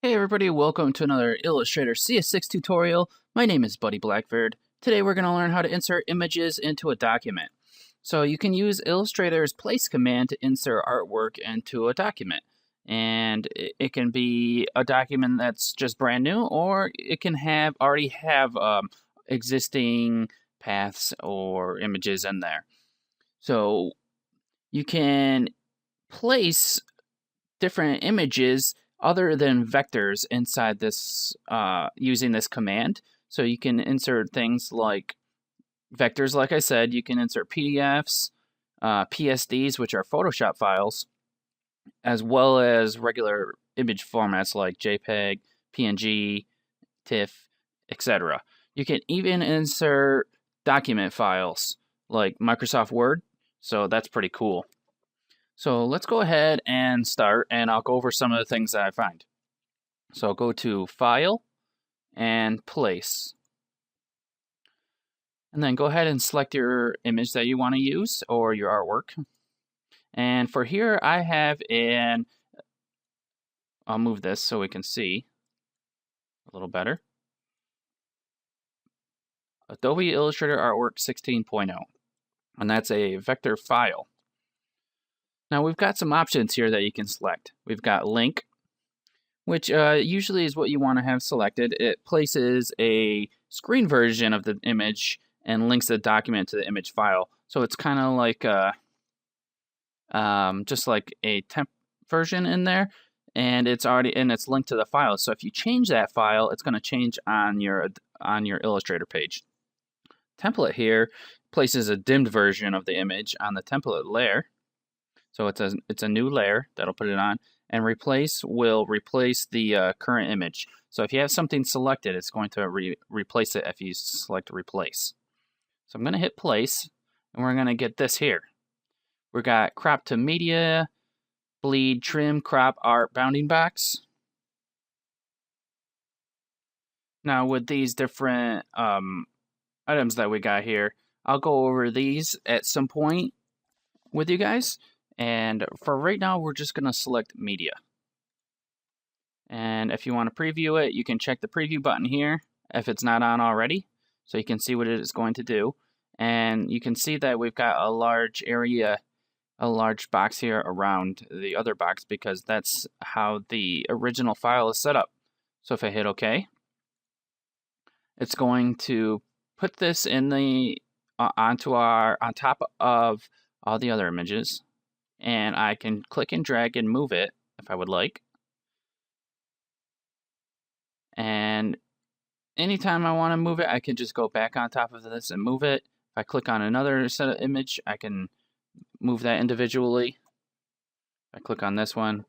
Hey everybody, welcome to another Illustrator CS6 tutorial. My name is Buddy Blackbeard. Today we're going to learn how to insert images into a document. So you can use Illustrator's place command to insert artwork into a document. And it can be a document that's just brand new, or it can already have existing paths or images in there. So you can place different images other than vectors inside this using this command. So you can insert things like vectors, like I said. You can insert PDFs, PSDs, which are Photoshop files, as well as regular image formats like JPEG, PNG, TIFF, etc. You can even insert document files like Microsoft Word, so that's pretty cool. So let's go ahead and start, and I'll go over some of the things that I find. So I'll go to File and Place. And then go ahead and select your image that you want to use or your artwork. And for here, I have I'll move this so we can see a little better. Adobe Illustrator Artwork 16.0. And that's a vector file. Now we've got some options here that you can select. We've got Link, which usually is what you want to have selected. It places a screen version of the image and links the document to the image file. So it's kind of like just like a temp version in there, and it's linked to the file. So if you change that file, it's going to change on your Illustrator page. Template here places a dimmed version of the image on the template layer. So it's a new layer that'll put it on. And replace will replace the current image. So if you have something selected, it's going to replace it if you select replace. So I'm going to hit place, and we're going to get this here. We got crop to media, bleed, trim, crop, art, bounding box. Now with these different items that we got here, I'll go over these at some point with you guys. And for right now, we're just going to select media. And if you want to preview it, you can check the preview button here if it's not on already, so you can see what it is going to do. And you can see that we've got a large area, a large box here around the other box, because that's how the original file is set up. So if I hit OK, it's going to put this in the on top of all the other images, and I can click and drag and move it if I would like. And anytime I want to move it, I can just go back on top of this and move it. If I click on another set of image, I can move that individually. If I click on this one,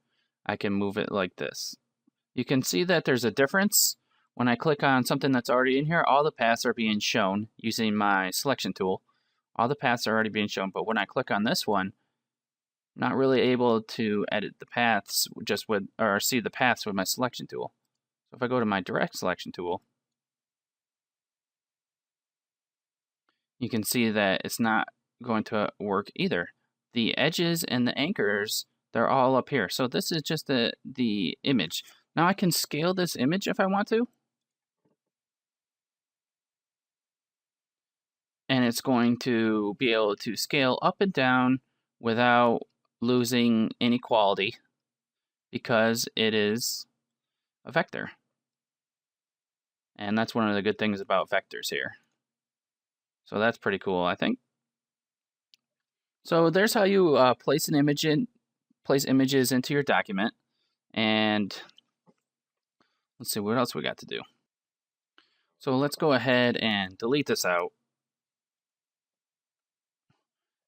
I can move it like this. You can see that there's a difference. When I click on something that's already in here, all the paths are being shown using my selection tool. All the paths are already being shown, but when I click on this one, I'm not really able to edit the paths or see the paths with my selection tool. So if I go to my direct selection tool, you can see that it's not going to work either. The edges and the anchors, they're all up here. So this is just the image. Now I can scale this image if I want to. And it's going to be able to scale up and down without losing any quality, because it is a vector. And that's one of the good things about vectors here. So that's pretty cool, I think. So there's how you place images into your document. And let's see what else we got to do. So let's go ahead and delete this out.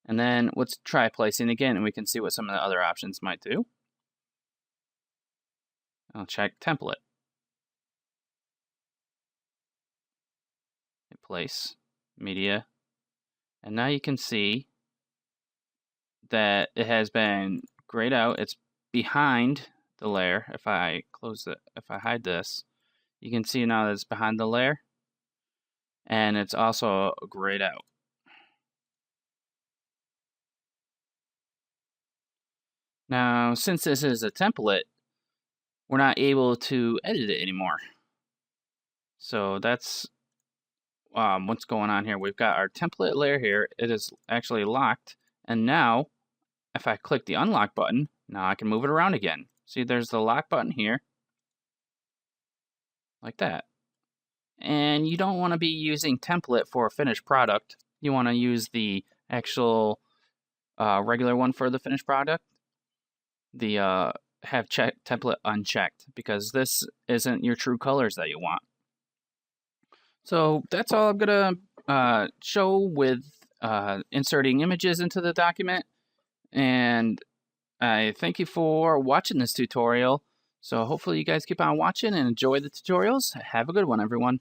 And then let's try placing again, and we can see what some of the other options might do. I'll check template. Hit place, media. And now you can see that it has been grayed out. It's behind the layer. If I hide this, you can see now that it's behind the layer, and it's also grayed out. Now, since this is a template, we're not able to edit it anymore. So that's what's going on here. We've got our template layer here. It is actually locked. And now, if I click the unlock button, now I can move it around again. See, there's the lock button here, like that. And you don't want to be using template for a finished product. You want to use the actual regular one for the finished product. The have template unchecked, because this isn't your true colors that you want. So that's all I'm gonna show with inserting images into the document. And I thank you for watching this tutorial. So hopefully you guys keep on watching and enjoy the tutorials. Have a good one, everyone.